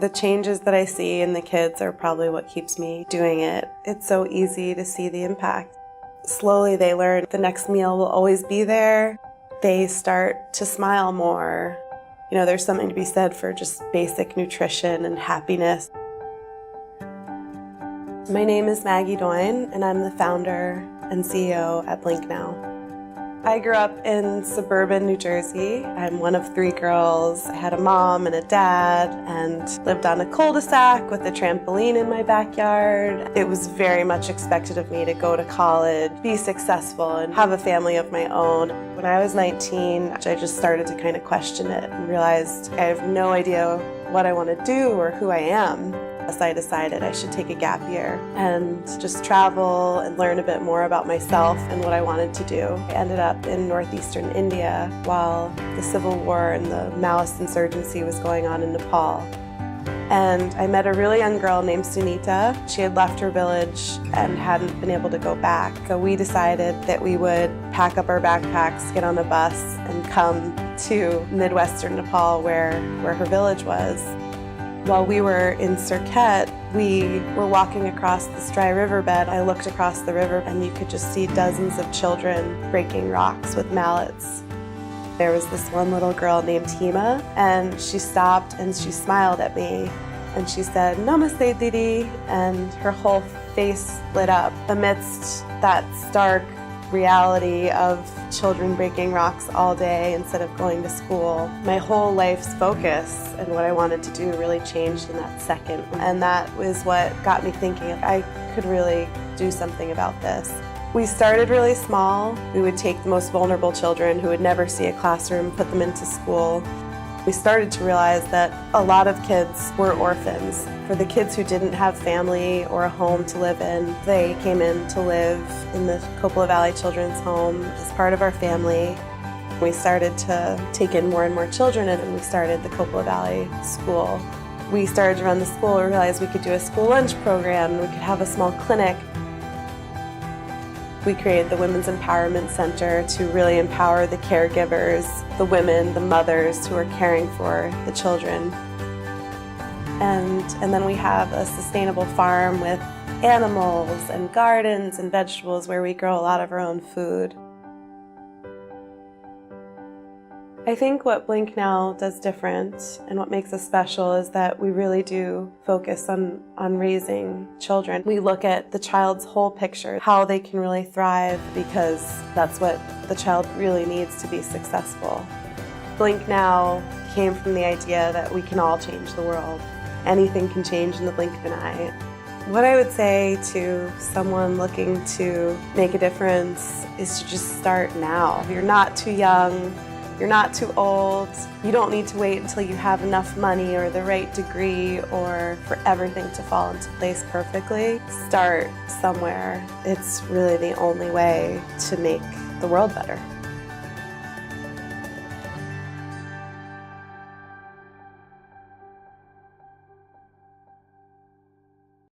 The changes that I see in the kids are probably what keeps me doing it. It's so easy to see the impact. Slowly they learn the next meal will always be there. They start to smile more. You know, there's something to be said for just basic nutrition and happiness. My name is Maggie Doyne, and I'm the founder and CEO at BlinkNow. I grew up in suburban New Jersey. I'm one of 3 girls. I had a mom and a dad and lived on a cul-de-sac with a trampoline in my backyard. It was very much expected of me to go to college, be successful, and have a family of my own. When I was 19, I just started to kind of question it and realized I have no idea what I want to do or who I am. So I decided I should take a gap year and just travel and learn a bit more about myself and what I wanted to do. I ended up in northeastern India while the civil war and the Maoist insurgency was going on in Nepal. And I met a really young girl named Sunita. She had left her village and hadn't been able to go back. So we decided that we would pack up our backpacks, get on a bus, and come to Midwestern Nepal where her village was. While we were in Surkhet, we were walking across this dry riverbed. I looked across the river and you could just see dozens of children breaking rocks with mallets. There was this one little girl named Hima, and she stopped and she smiled at me and she said, "Namaste, Didi," and her whole face lit up amidst that stark reality of children breaking rocks all day instead of going to school. My whole life's focus and what I wanted to do really changed in that second. And that was what got me thinking I could really do something about this. We started really small. We would take the most vulnerable children who would never see a classroom, put them into school. We started to realize that a lot of kids were orphans. For the kids who didn't have family or a home to live in, they came in to live in the Coppola Valley Children's Home as part of our family. We started to take in more and more children, and we started the Coppola Valley School. We started to run the school. We realized we could do a school lunch program, and we could have a small clinic. We created the Women's Empowerment Center to really empower the caregivers, the women, the mothers who are caring for the children. And then we have a sustainable farm with animals and gardens and vegetables where we grow a lot of our own food. I think what BlinkNow does different and what makes us special is that we really do focus on raising children. We look at the child's whole picture, how they can really thrive, because that's what the child really needs to be successful. BlinkNow came from the idea that we can all change the world. Anything can change in the blink of an eye. What I would say to someone looking to make a difference is to just start now. You're not too young. You're not too old. You don't need to wait until you have enough money or the right degree or for everything to fall into place perfectly. Start somewhere. It's really the only way to make the world better.